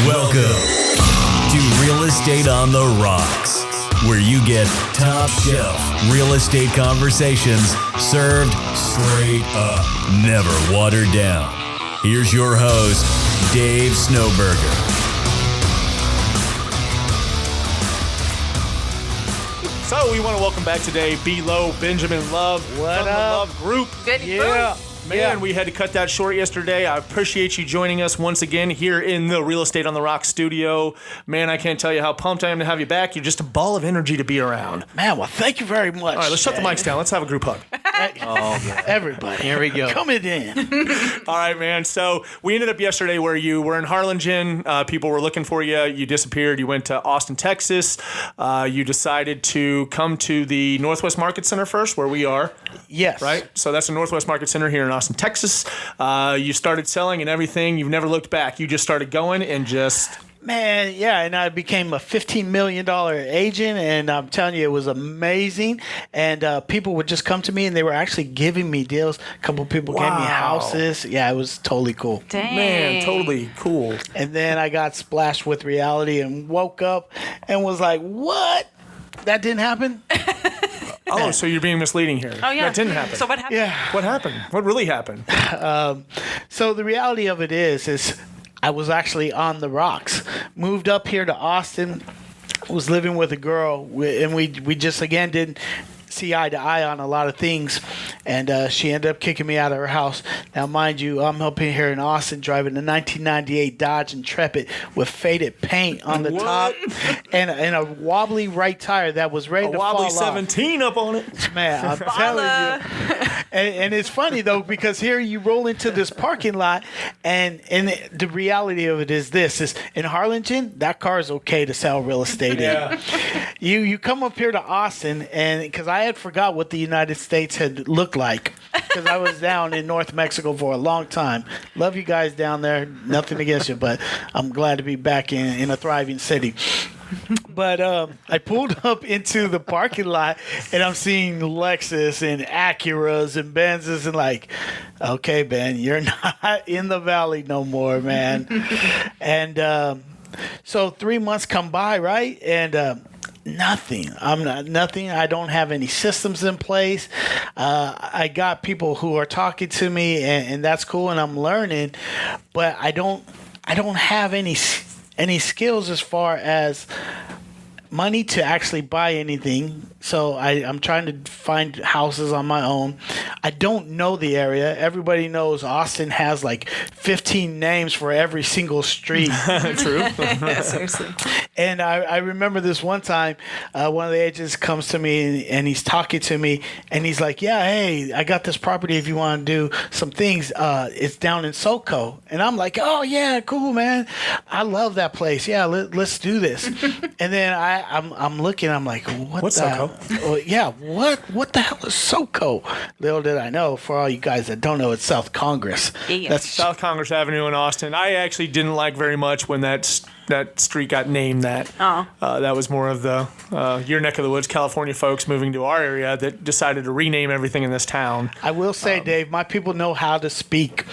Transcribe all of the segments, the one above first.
Welcome to Real Estate on the Rocks, where you get top shelf real estate conversations served straight up, never watered down. Here's your host, Dave Snowberger. So we want to welcome back today B-Lo, Benjamin Love What from up? the Love Group. Good Yeah. Man, we had to cut that short yesterday. I appreciate you joining us once again here in the Real Estate on the Rock studio. Man, I can't tell you how pumped I am to have you back. You're just a ball of energy to be around. Man, well, thank you very much. All right, let's shut the mics down. Let's have a group hug. Everybody. Here we go. Coming in. All right, man. So we ended up yesterday where you were in Harlingen. People were looking for you. You disappeared. You went to Austin, Texas. You decided to come to the Northwest Market Center first, where we are. Yes. Right? So that's the Northwest Market Center here in Austin, Texas. You started selling and everything. You've never looked back. You just started going and just... Man, yeah, and I became a $15 million agent, and I'm telling you, it was amazing. And people would just come to me, and they were actually giving me deals. A couple people gave me Wow. houses. Yeah, it was totally cool. Dang. Man, totally cool. And then I got splashed with reality and woke up and was like, what? That didn't happen? Oh, so you're being misleading here. Oh, yeah. That didn't happen. So what happened? Yeah. What happened? What really happened? So the reality of it is I was actually on the rocks. Moved up here to Austin, was living with a girl, and we just again didn't see eye to eye on a lot of things, and she ended up kicking me out of her house. Now, mind you, I'm up in here in Austin driving a 1998 Dodge Intrepid with faded paint on the top and a wobbly right tire that was ready A to wobbly fall off. 17 up on it. Man, I'm telling you. And it's funny, though, because here you roll into this parking lot, and the reality of it is this, is in Harlingen, that car is okay to sell real estate in. You come up here to Austin, and because I had forgot what the United States had looked like, because I was down in North Mexico for a long time. Love you guys down there. Nothing against you, but I'm glad to be back in a thriving city. But I pulled up into the parking lot, and I'm seeing Lexus and Acuras and Benzes, and like, okay, Ben, you're not in the valley no more, man. And so 3 months come by, right? And nothing. Nothing. I don't have any systems in place. I got people who are talking to me, and that's cool, and I'm learning, but I don't have any skills as far as money to actually buy anything. So I'm trying to find houses on my own. I don't know the area. Everybody knows Austin has like 15 names for every single street. True. Yeah, seriously. And I remember this one time, one of the agents comes to me and he's talking to me, and he's like, yeah, hey, I got this property if you want to do some things. It's down in SoCo. And I'm like, oh, yeah, cool, man. I love that place. Yeah, let's do this. And then I'm looking, I'm like, What's SoCo? Well, yeah, what the hell is SoCo? Little did I know, for all you guys that don't know, it's South Congress. Yeah. That's South Congress Avenue in Austin. I actually didn't like very much when that street got named that. Oh. That was more of the your neck of the woods, California folks moving to our area that decided to rename everything in this town. I will say, Dave, my people know how to speak.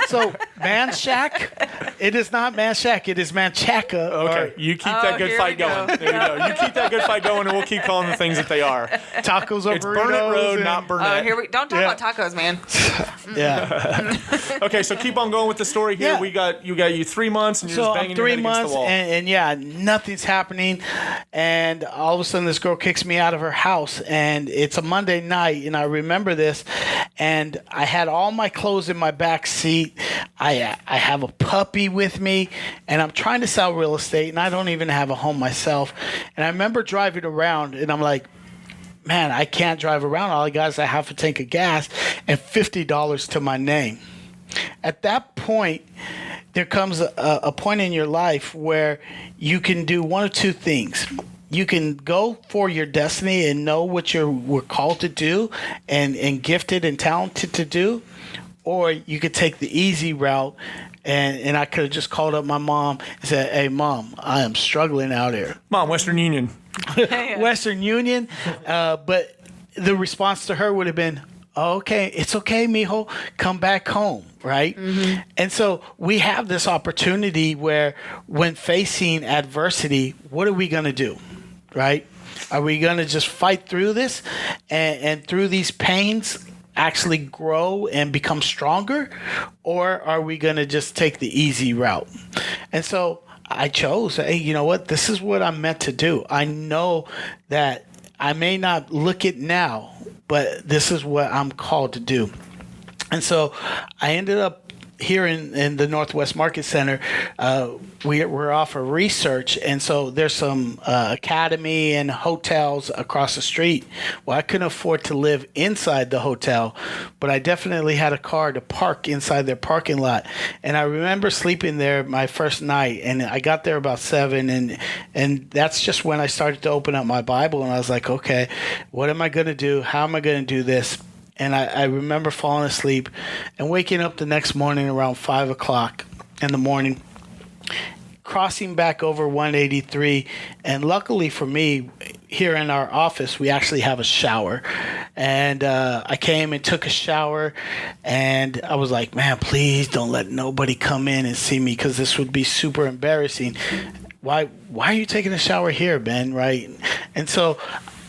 So Man Shack, it is not Man Shack, it is Manchaca. Okay, you keep that good here fight we go. going. There you go. You keep that good fight going, and we'll keep calling the things that they are. Tacos or It's burritos. Burnett Road, and- not Burnett. Don't talk Yeah. about tacos, man. Yeah. Okay, so keep on going with the story here. Yeah. You got 3 months, and you're So just I'm banging your 3 head against months, the wall. and yeah, nothing's happening. And all of a sudden, this girl kicks me out of her house, and it's a Monday night, and I remember this. And I had all my clothes in my back seat. I have a puppy with me, and I'm trying to sell real estate, and I don't even have a home myself. And I remember driving around, and I'm like, man, I can't drive around. All I got is a half a tank of gas and $50 to my name. At that point, there comes a point in your life where you can do one of two things. You can go for your destiny and know what we're called to do and gifted and talented to do, or you could take the easy route. And I could have just called up my mom and said, hey, Mom, I am struggling out here. Mom, Western Union. Western Union. But the response to her would have been, Okay, it's okay, mijo, come back home, right? And so we have this opportunity where when facing adversity, what are we going to do, right? Are we going to just fight through this and through these pains actually grow and become stronger? Or are we going to just take the easy route? And so I chose, hey, you know what? This is what I'm meant to do. I know that I may not look it now, but this is what I'm called to do. And so I ended up here in the Northwest Market Center. We're off of research, and so there's some academy and hotels across the street. Well, I couldn't afford to live inside the hotel, but I definitely had a car to park inside their parking lot. And I remember sleeping there my first night, and I got there about 7, and that's just when I started to open up my Bible, and I was like, okay, what am I going to do? How am I going to do this? And I remember falling asleep and waking up the next morning around 5 o'clock in the morning, crossing back over 183. And luckily for me, here in our office, we actually have a shower. And I came and took a shower, and I was like, man, please don't let nobody come in and see me, because this would be super embarrassing. Why are you taking a shower here, Ben? Right? And so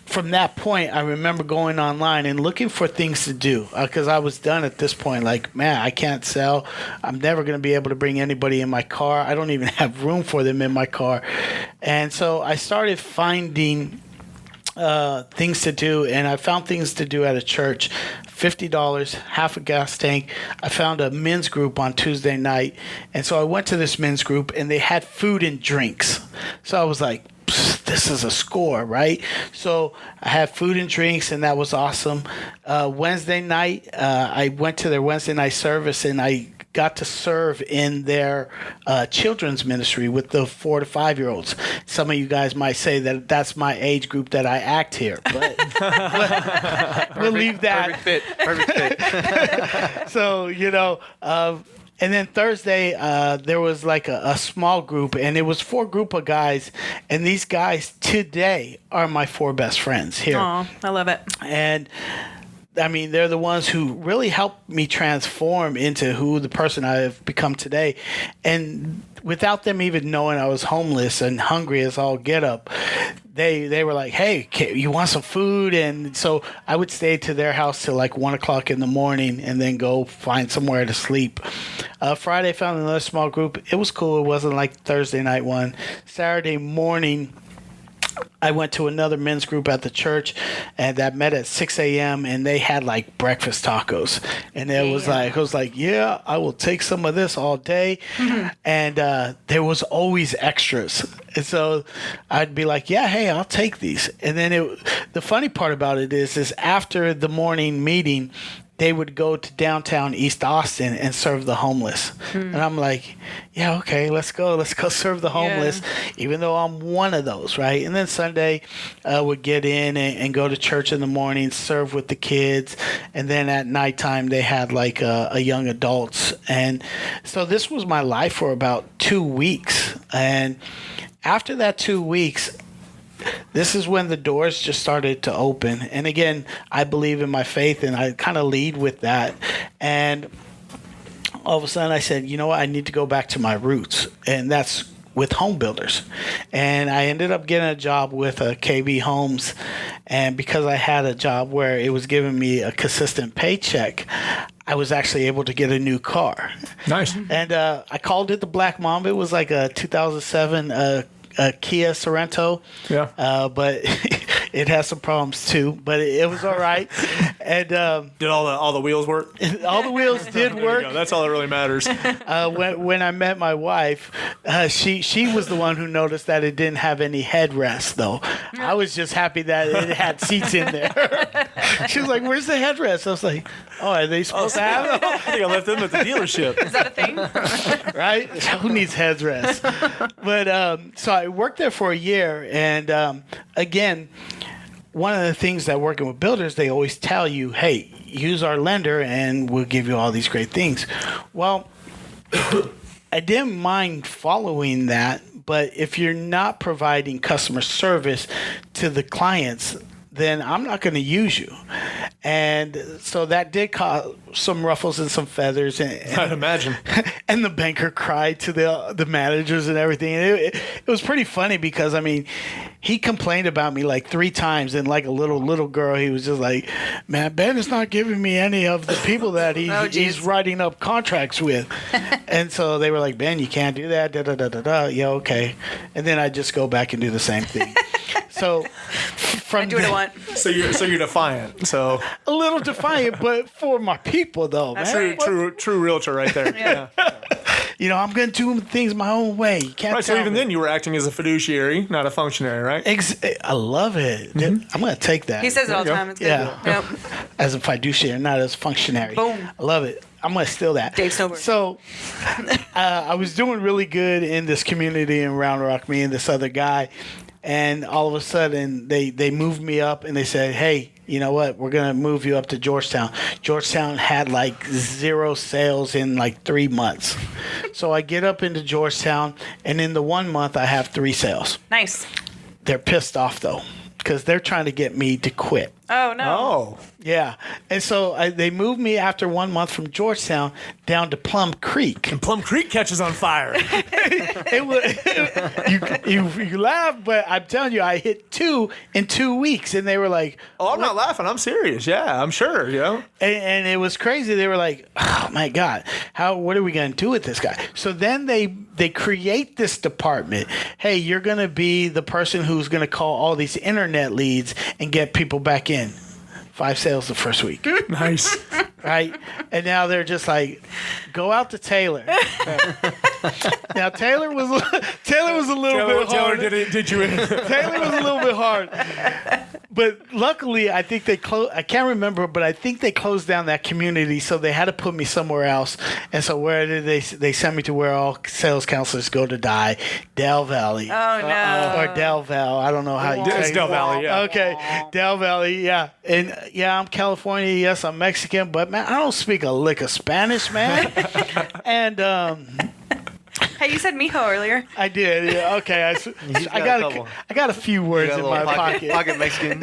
from that point, I remember going online and looking for things to do, because I was done at this point. Like, man, I can't sell. I'm never going to be able to bring anybody in my car. I don't even have room for them in my car. And so I started finding things to do, and I found things to do at a church. $50, half a gas tank. I found a men's group on Tuesday night, and so I went to this men's group, and they had food and drinks. So I was like, this is a score, right? So I had food and drinks, and that was awesome. Wednesday night, I went to their Wednesday night service, and I got to serve in their children's ministry with the 4 to 5 year olds. Some of you guys might say that that's my age group that I act here, but we'll leave that. Perfect fit. So, and then Thursday, there was like a small group, and it was 4 group of guys. And these guys today are my 4 best friends here. Aw, I love it. And I mean, they're the ones who really helped me transform into who the person I have become today. And without them even knowing I was homeless and hungry as all get up, they were like, hey, you want some food? And so I would stay to their house till like 1 o'clock in the morning and then go find somewhere to sleep. Friday, I found another small group. It was cool. It wasn't like Thursday night one. Saturday morning, I went to another men's group at the church, and that met at 6 a.m. and they had like breakfast tacos, and it was like, yeah, I will take some of this all day. And there was always extras, and so I'd be like, yeah, hey, I'll take these. And then the funny part about it is after the morning meeting, they would go to downtown East Austin and serve the homeless. And I'm like, yeah, okay, let's go serve the homeless, even though I'm one of those, right? And then Sunday, would get in and go to church in the morning, serve with the kids. And then at nighttime, they had like a young adults. And so this was my life for about 2 weeks. And after that 2 weeks, this is when the doors just started to open. And again, I believe in my faith, and I kind of lead with that. And all of a sudden I said, you know what, I need to go back to my roots. And that's with home builders. And I ended up getting a job with KB Homes. And because I had a job where it was giving me a consistent paycheck, I was actually able to get a new car. Nice. And I called it the Black Mamba. It was like a 2007 Kia Sorento. Yeah. But it has some problems too, but it was all right. And did all the wheels work? all the wheels did work. That's all that really matters. When I met my wife, she was the one who noticed that it didn't have any headrest, though. I was just happy that it had seats in there. She was like, "Where's the headrest?" I was like, "Oh, are they supposed to have it?" I think I left them at the dealership. Is that a thing? Right? Who needs headrest? But so I worked there for a year, and again, one of the things that working with builders, they always tell you, hey, use our lender and we'll give you all these great things. Well, I didn't mind following that, but if you're not providing customer service to the clients, then I'm not going to use you. And so that did cause some ruffles and some feathers. I'd imagine. And the banker cried to the managers and everything. And it was pretty funny because, I mean, he complained about me like 3 times. And like a little girl, he was just like, man, Ben is not giving me any of the people that he's writing up contracts with. And so they were like, Ben, you can't do that. Da, da, da, da, da. Yeah, okay. And then I just go back and do the same thing. So I do what I want. So you're defiant. So a little defiant, but for my people though, That's man. right. true realtor right there. Yeah. You know, I'm gonna do things my own way. You can't Right. So tell even me. then, you were acting as a fiduciary, not a functionary, right? I love it. I'm gonna take that. He says it all the There you time. It's good. Yeah. Yep. As a fiduciary, not as a functionary. Boom. I love it. I'm gonna steal that. Dave Snowberg. So, I was doing really good in this community in Round Rock, me and this other guy, and all of a sudden they moved me up and they said, "Hey, you know what? We're gonna move you up to Georgetown." Georgetown had like 0 sales in like 3 months. So I get up into Georgetown, and in the 1 month I have 3 sales. Nice. They're pissed off though, because they're trying to get me to quit. Oh no. Oh, Yeah, and so they moved me after 1 month from Georgetown down to Plum Creek. Plum Creek catches on fire. It was you laugh, but I'm telling you, I hit 2 in 2 weeks, and they were like, Oh, I'm not laughing. I'm serious. Yeah, I'm sure. You know. and it was crazy. They were like, "Oh my God, what are we gonna do with this guy?" So then they create this department. Hey, you're gonna be the person who's gonna call all these internet leads and get people back in. 5 sales the first week. Nice. Right? And now they're just like, go out to Taylor. Now Taylor was a little bit Taylor, hard. did you? Taylor was a little bit hard. But luckily, I think they closed. I can't remember, but I think they closed down that community, so they had to put me somewhere else. And so where did they sent me to where all sales counselors go to die? Del Valley. Oh no. Or Del Val. I don't know how you say It's it. Del Valley. Yeah. Okay, Del Valley, yeah. And yeah, I'm California. Yes, I'm Mexican, but man, I don't speak a lick of Spanish, man. And Hey, you said mijo earlier. I did. Yeah, okay. I got a couple. got a few words in my pocket. Pocket Mexican.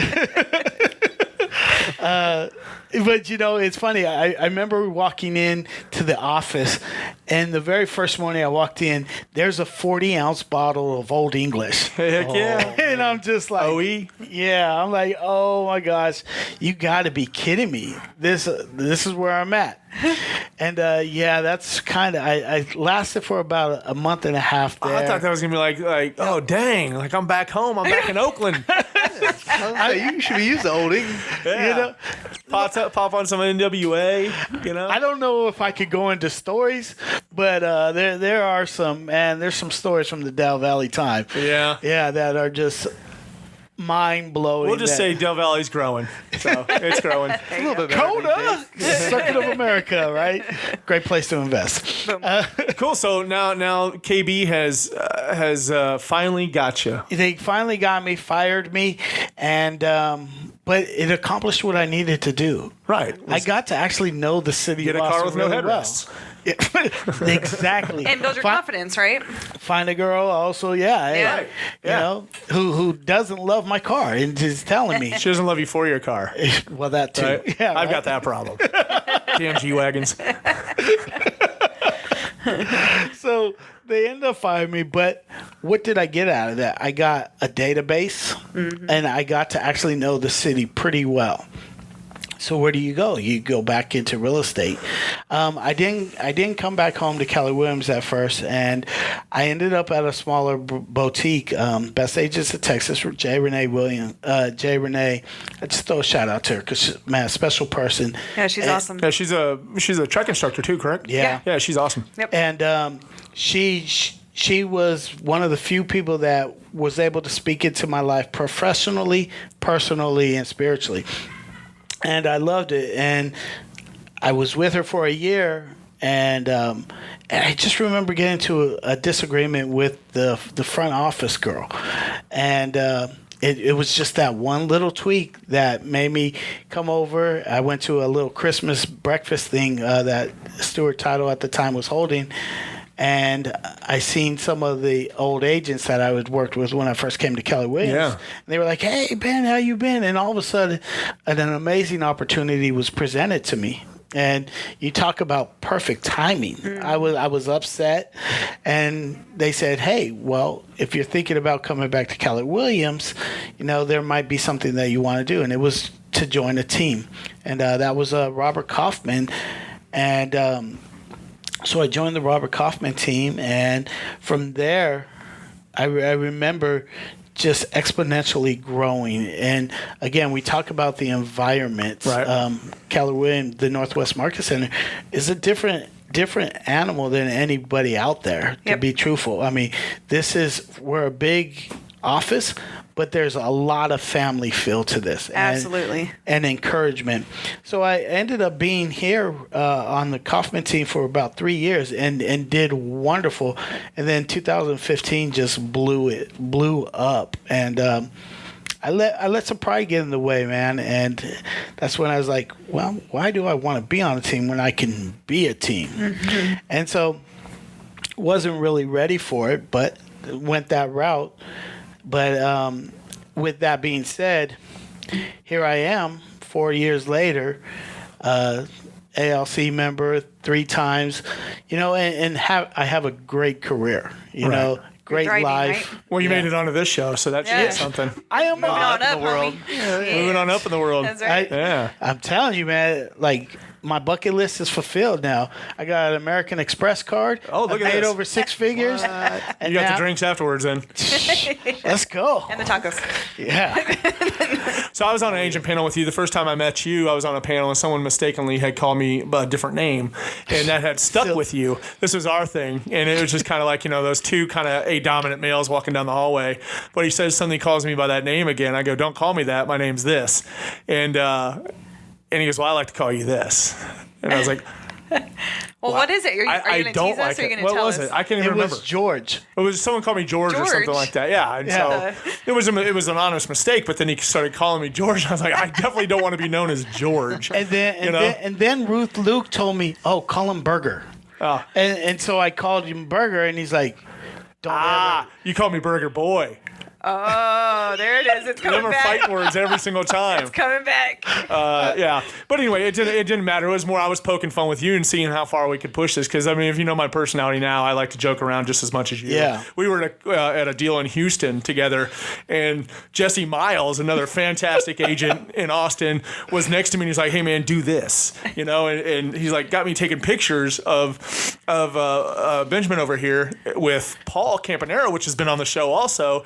But you know, it's funny. I remember walking in to the office, and the very first morning I walked in, there's a 40-ounce bottle of Old English. Heck yeah. And I'm just like, OE. yeah, I'm like, oh my gosh, you got to be kidding me. This is where I'm at. And yeah, that's kind of, I lasted for about a month and a half there. I thought that was gonna be like, oh dang, like I'm back home. I'm back in Oakland. You should be used to Old English. Yeah. You know, Pop on some NWA. You know. I don't know if I could go into stories, but there are some, and there's some stories from the Del Valley time. Yeah. Yeah, that are just mind blowing. We'll just say Del Valley's growing. So it's growing. A little bit better. Coda, Circuit of America, right? Great place to invest. Cool. So now KB has finally got you. They finally got me, fired me, and but it accomplished what I needed to do. Right. I got to actually know the city Get of a Austin car with no really well. headrests. Exactly. And build your confidence, right? Find a girl also, yeah. Hey, Yeah. you Yeah. know, who doesn't love my car and is telling me. She doesn't love you for your car. Well, that too. Right? Yeah, I've right? got that problem. Damn G-Wagons. So they ended up firing me, but what did I get out of that? I got a database, and I got to actually know the city pretty well. So where do you go? You go back into real estate. I didn't come back home to Keller Williams at first, and I ended up at a smaller boutique, Best Agents of Texas, J. Renee Williams. J. Renee, I just throw a shout out to her because man, special person. Yeah, she's And- awesome. Yeah, she's a truck instructor too, correct? Yeah. Yeah, she's awesome. Yep. And she was one of the few people that was able to speak into my life professionally, personally, and spiritually. And I loved it. And I was with her for a year, and I just remember getting into a disagreement with the front office girl, and it was just that one little tweak that made me come over. I went to a little Christmas breakfast thing that Stuart Title at the time was holding, and I seen some of the old agents that I was worked with when I first came to Keller Williams. Yeah. And they were like, "Hey Ben, how you been?" And all of a sudden, an amazing opportunity was presented to me. And you talk about perfect timing. I was upset, and they said, "Hey, well, if you're thinking about coming back to Keller Williams, there might be something that you want to do." And it was to join a team, and that was Robert Kaufman, and so I joined the Robert Kaufman team, and from there, I remember just exponentially growing. And again, we talk about the environment. Right. Keller Williams, the Northwest Market Center, is a different animal than anybody out there, to Yep. be truthful. I mean, we're a big office, but there's a lot of family feel to this. Absolutely. And encouragement. So I ended up being here on the Kaufman team for about 3 years and did wonderful. And then 2015 just blew up. And I let some pride get in the way, man. And that's when I was like, well, why do I want to be on a team when I can be a team? Mm-hmm. And so wasn't really ready for it, but went that route. But with that being said, here I am 4 years later, ALC member 3 times, and I have a great career, great thriving, life. right? Well, you made it onto this show, so that should Yeah. be something. I am Moving on in up, the world. homie. Moving on up in the world. That's right. Yeah. I'm telling you, man, like my bucket list is fulfilled now. I got an American Express card. Oh, look I at made this. over 6 figures. And You got now- the drinks afterwards then. Let's go. And the tacos. Yeah. So I was on an agent panel with you. The first time I met you, I was on a panel and someone mistakenly had called me by a different name, and that had stuck with you. This was our thing, and it was just kind of like, those two kind of dominant males walking down the hallway. But he says something, calls me by that name again. I go, "Don't call me that. My name's this." And he goes, "Well, I like to call you this." And I was like, Well, what is it? Are you I going to don't tease like us or are you it. going to What tell was us? it? I can't It even remember. was George. It was someone called me George or something George. like that. Yeah, and Yeah. so it was an honest mistake. But then he started calling me George. I was like, I definitely don't want to be known as George. And then Ruth Luke told me, "Oh, call him Burger." Oh. And so I called him Burger, and he's like, "Don't ever." You call me Burger Boy. Oh, there it is. It's coming Them are back. fighting words every single time. It's coming back. Yeah, but anyway, it didn't matter. It was more I was poking fun with you and seeing how far we could push this. Because I mean, if you know my personality now, I like to joke around just as much as you. Yeah. We were at a deal in Houston together, and Jesse Miles, another fantastic agent in Austin, was next to me. And he's like, "Hey man, do this," and he's like, got me taking pictures of Benjamin over here with Paul Campanero, which has been on the show also.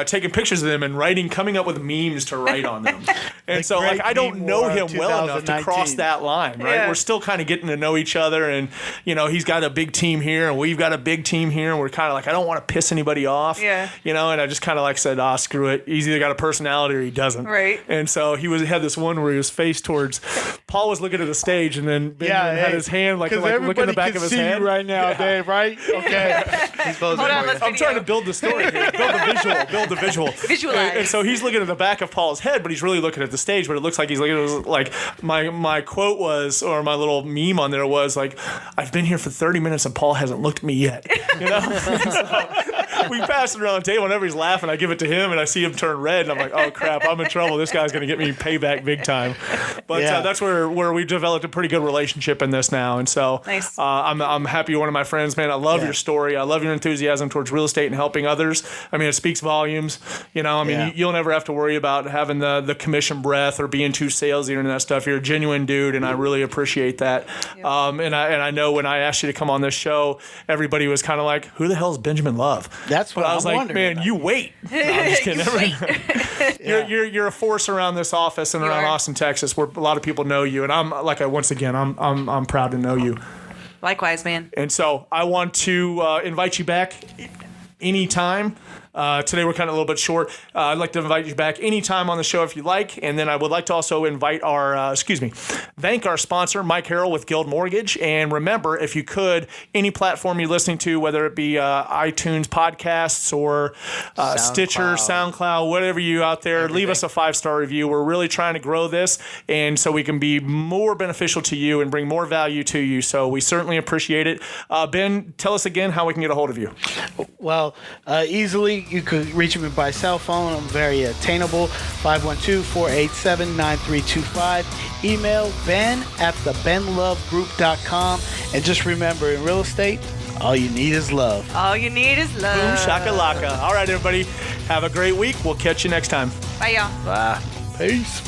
Taking pictures of them and coming up with memes to write on them. And so, great I don't meme know war him of well enough to 2019. cross that line, right? Yeah. We're still kind of getting to know each other, and, he's got a big team here, and we've got a big team here, and we're kind of like, I don't want to piss anybody off, Yeah. and I just kind of said, screw it. He's either got a personality or he doesn't. Right. And so had this one where he was face towards, Paul was looking at the stage, and then Benjamin had his hand, looking in the back of his head. right now, Dave, right? Okay. He's posing Hold on, for let's you. I'm trying to build the story here, build the visual. Visualize. And so he's looking at the back of Paul's head, but he's really looking at the stage. But it looks like he's looking at like my quote was, or my little meme on there was like, "I've been here for 30 minutes and Paul hasn't looked at me yet." So we pass it around the table. Whenever he's laughing, I give it to him, and I see him turn red, and I'm like, "Oh crap, I'm in trouble. This guy's gonna get me payback big time." But Yeah. that's where we've developed a pretty good relationship in this now, and so Nice. I'm happy you're one of my friends, man. I love Yeah. your story. I love your enthusiasm towards real estate and helping others. I mean, it speaks volumes. Yeah. You'll never have to worry about having the commission breath or being too salesy and that stuff. You're a genuine dude, and I really appreciate that. And I know when I asked you to come on this show, everybody was kind of like, "Who the hell is Benjamin Love?" That's what But I was I'm like, wondering "Man, about. you wait." No, I'm just kidding. You're a force around this office and You around are. Austin, Texas, where a lot of people know you, and I'm proud to know you. Likewise, man. And so I want to invite you back anytime. Today we're kind of a little bit short. I'd like to invite you back anytime on the show if you like. And then I would like to also invite thank our sponsor, Mike Harrell with Guild Mortgage. And remember, if you could, any platform you're listening to, whether it be iTunes podcasts or Stitcher, SoundCloud, whatever you out there, leave us a 5-star review. We're really trying to grow this, and so we can be more beneficial to you and bring more value to you. So we certainly appreciate it. Ben, tell us again how we can get a hold of you. Well, easily, you could reach me by cell phone. I'm very attainable, 512-487-9325. Email ben@thebenlovegroup.com. And just remember, in real estate, all you need is love. All you need is love. Boom shakalaka. All right, everybody. Have a great week. We'll catch you next time. Bye, y'all. Peace.